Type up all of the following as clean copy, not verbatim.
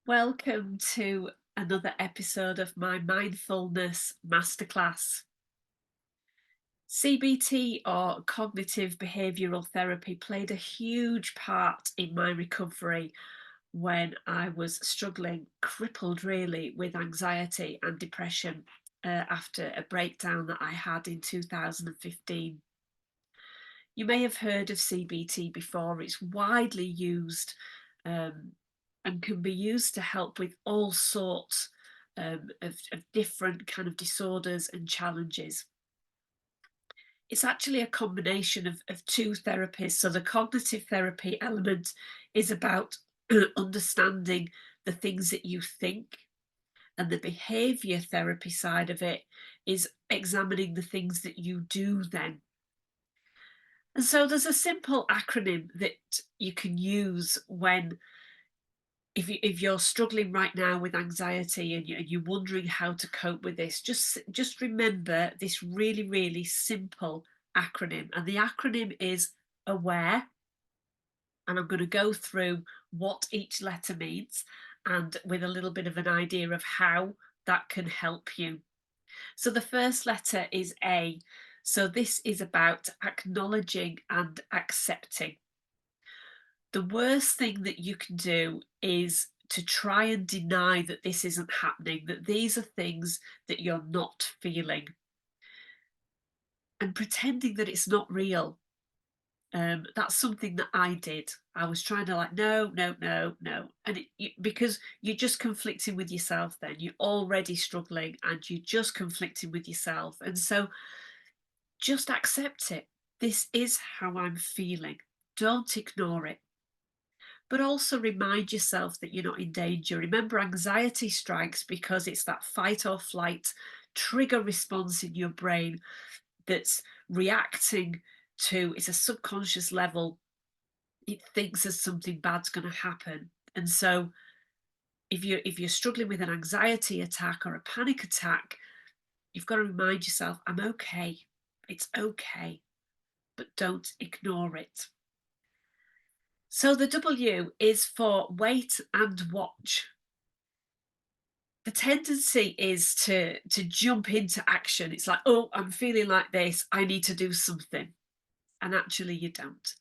Welcome to another episode of my Mindfulness Masterclass. CBT, or cognitive behavioural therapy, played a huge part in my recovery when I was struggling, crippled really, with anxiety and depression after a breakdown that I had in 2015. You may have heard of CBT before. It's widely used um, and can be used to help with all sorts of different kind of disorders and challenges. It's actually a combination of two therapies. So the cognitive therapy element is about understanding the things that you think, and the behavior therapy side of it is examining the things that you do then. And so there's a simple acronym that you can use when if you're struggling right now with anxiety and you're wondering how to cope with this, just remember this really simple acronym. And the acronym is AWARE. And I'm going to go through what each letter means and with a little bit of an idea of how that can help you. So the first letter is A. So this is about acknowledging and accepting. The worst thing that you can do is to try and deny that this isn't happening, that these are things that you're not feeling, and pretending that it's not real. That's something that I did. I was trying to no, and because you're just conflicting with yourself. Then you're already struggling, and you're just conflicting with yourself, and so just accept it. This is how I'm feeling. Don't ignore it. But also remind yourself that you're not in danger. Remember, anxiety strikes because it's that fight or flight trigger response in your brain that's reacting to, it's a subconscious level. It thinks there's something bad's going to happen. And so if you're struggling with an anxiety attack or a panic attack, you've got to remind yourself, I'm okay. It's okay. But don't ignore it. So the W is for wait and watch. The tendency is to jump into action. It's like, oh, I'm feeling like this, I need to do something. And actually you don't.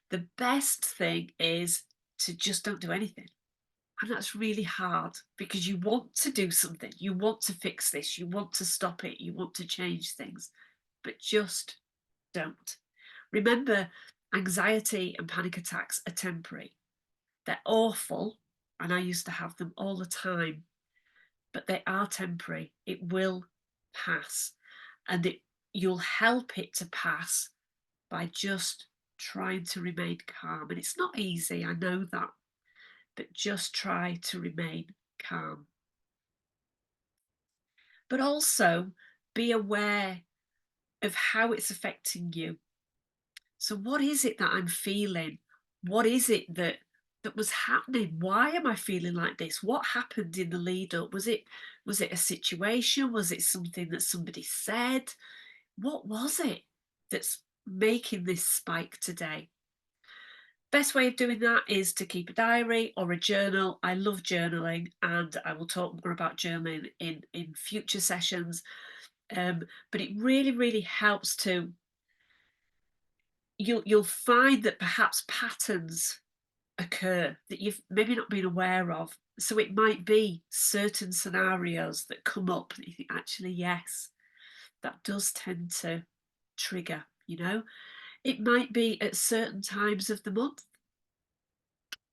The best thing is to just don't do anything. And that's really hard because you want to do something. You want to fix this. You want to stop it. You want to change things, but just don't. Remember, anxiety and panic attacks are temporary. They're awful. And I used to have them all the time, but they are temporary. It will pass, and you'll help it to pass by just trying to remain calm. And it's not easy, I know that, but just try to remain calm. But also be aware of how it's affecting you. So what is it that I'm feeling? What is it that was happening? Why am I feeling like this? What happened in the lead up? Was it a situation? Was it something that somebody said? What was it that's making this spike today? Best way of doing that is to keep a diary or a journal. I love journaling, and I will talk more about journaling in future sessions. But it really helps to, you'll find that perhaps patterns occur that you've maybe not been aware of. So it might be certain scenarios that come up that you think, actually, yes, that does tend to trigger, It might be at certain times of the month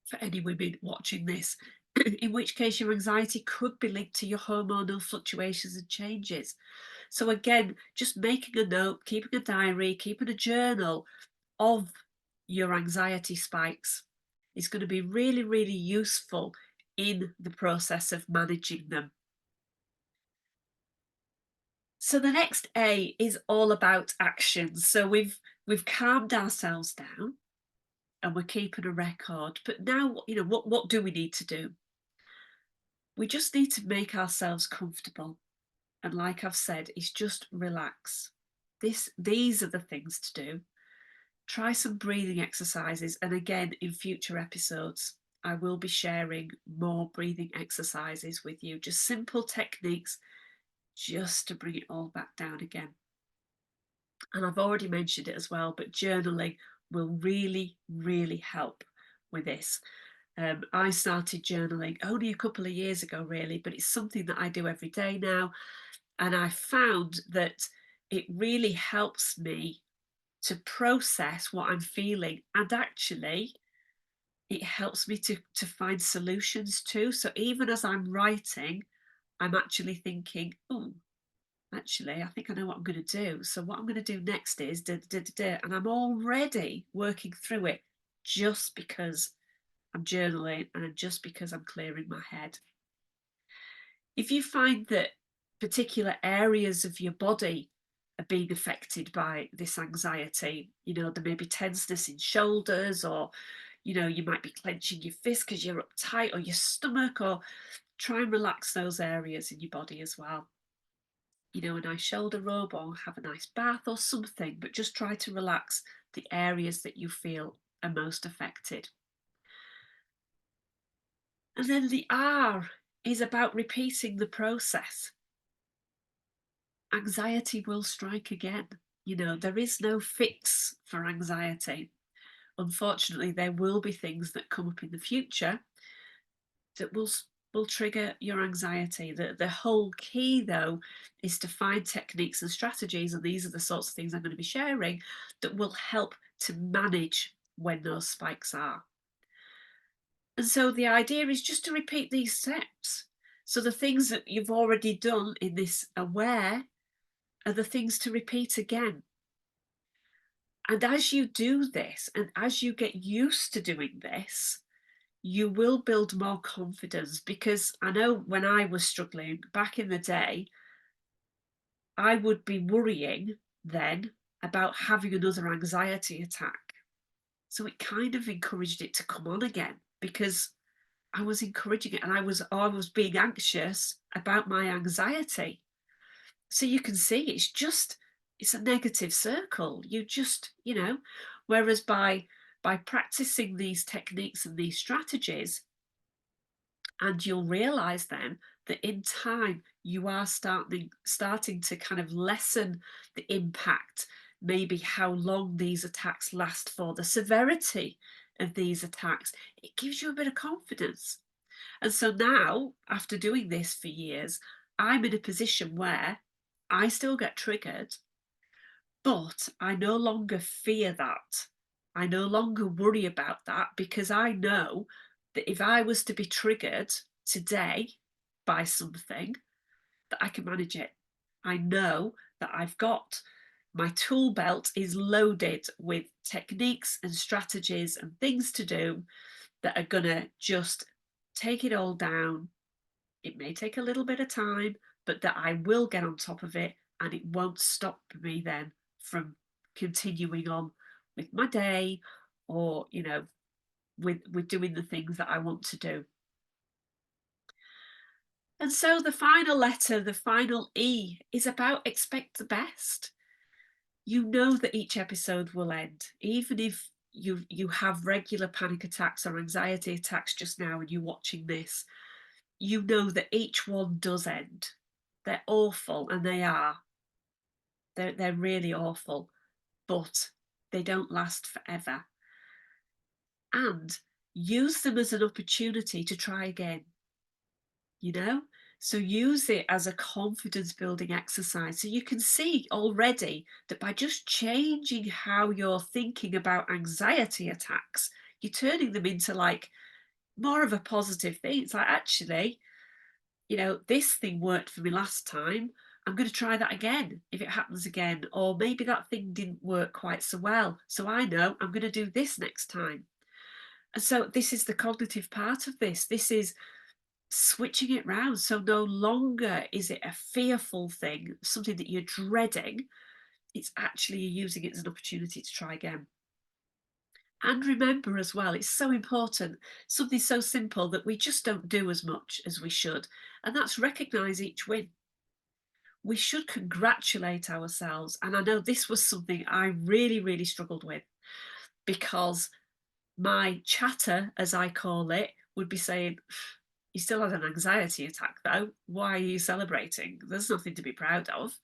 for any women watching this, in which case your anxiety could be linked to your hormonal fluctuations and changes. So again, just making a note, keeping a diary, keeping a journal of your anxiety spikes is going to be really useful in the process of managing them. So the next A is all about action. So we've calmed ourselves down and we're keeping a record. But now, what do we need to do? We just need to make ourselves comfortable. And like I've said, it's just relax. These are the things to do. Try some breathing exercises, and again in future episodes. I will be sharing more breathing exercises with you, just simple techniques just to bring it all back down again. And I've already mentioned it as well, but journaling will really, really help with this. I started journaling only a couple of years ago, really, but it's something that I do every day now. And I found that it really helps me to process what I'm feeling. And actually, it helps me to find solutions too. So even as I'm writing, I'm actually thinking, oh, actually, I think I know what I'm going to do. So what I'm going to do next is da, da, da, da, and I'm already working through it just because I'm journaling and just because I'm clearing my head. If you find that particular areas of your body are being affected by this anxiety, there may be tenseness in shoulders, or you might be clenching your fist because you're uptight, or your stomach, or try and relax those areas in your body as well. A nice shoulder rub, or have a nice bath or something, but just try to relax the areas that you feel are most affected. And then the R is about repeating the process. Anxiety will strike again. There is no fix for anxiety. Unfortunately, there will be things that come up in the future that will trigger your anxiety. The whole key, though, is to find techniques and strategies, and these are the sorts of things I'm going to be sharing, that will help to manage when those spikes are. And so the idea is just to repeat these steps. So the things that you've already done in this aware are the things to repeat again. And as you do this, and as you get used to doing this, you will build more confidence. Because I know when I was struggling back in the day, I would be worrying then about having another anxiety attack. So it kind of encouraged it to come on again, because I was encouraging it, and I was being anxious about my anxiety. So you can see it's a negative circle. Whereas by practicing these techniques and these strategies, and you'll realize then that in time you are starting to kind of lessen the impact, maybe how long these attacks last for, the severity of these attacks. It gives you a bit of confidence. And so now, after doing this for years, I'm in a position where I still get triggered, but I no longer fear that. I no longer worry about that, because I know that if I was to be triggered today by something, that I can manage it. I know that I've got my tool belt is loaded with techniques and strategies and things to do that are going to just take it all down. It may take a little bit of time, but that I will get on top of it, and it won't stop me then from continuing on with my day, or with doing the things that I want to do. And so the final letter, the final E, is about expect the best. You know that each episode will end, even if you have regular panic attacks or anxiety attacks just now and you're watching this. You know that each one does end. They're awful, and they are. They're really awful, but they don't last forever. And use them as an opportunity to try again. So use it as a confidence building exercise. So you can see already that by just changing how you're thinking about anxiety attacks, you're turning them into like more of a positive thing. It's like, actually, this thing worked for me last time. I'm going to try that again if it happens again. Or maybe that thing didn't work quite so well, so I know I'm going to do this next time. And so this is the cognitive part of this. This is switching it round. So no longer is it a fearful thing, something that you're dreading. It's actually using it as an opportunity to try again. And remember as well, it's so important, something so simple that we just don't do as much as we should, and that's recognise each win. We should congratulate ourselves. And I know this was something I really, really struggled with, because My chatter, as I call it, would be saying, "You still had an anxiety attack, though. Why are you celebrating? There's nothing to be proud of."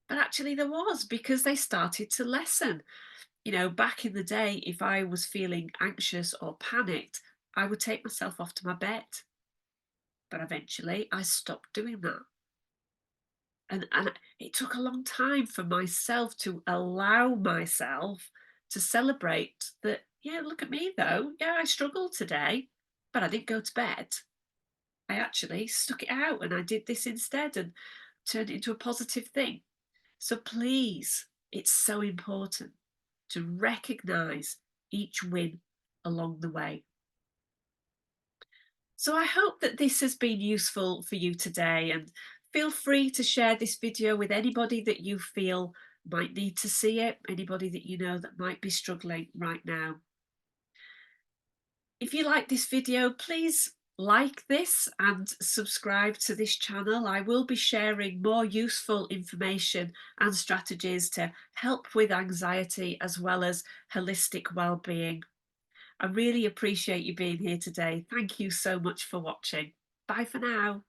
But actually, there was, because they started to lessen. Back in the day, if I was feeling anxious or panicked, I would take myself off to my bed. But eventually, I stopped doing that. And it took a long time for myself to allow myself to celebrate that. Yeah, look at me though. Yeah, I struggled today, but I didn't go to bed. I actually stuck it out and I did this instead and turned it into a positive thing. So please, it's so important to recognize each win along the way. So I hope that this has been useful for you today, and feel free to share this video with anybody that you feel might need to see it, anybody that you know that might be struggling right now. If you like this video, please like this and subscribe to this channel. I will be sharing more useful information and strategies to help with anxiety as well as holistic well-being. I really appreciate you being here today. Thank you so much for watching. Bye for now.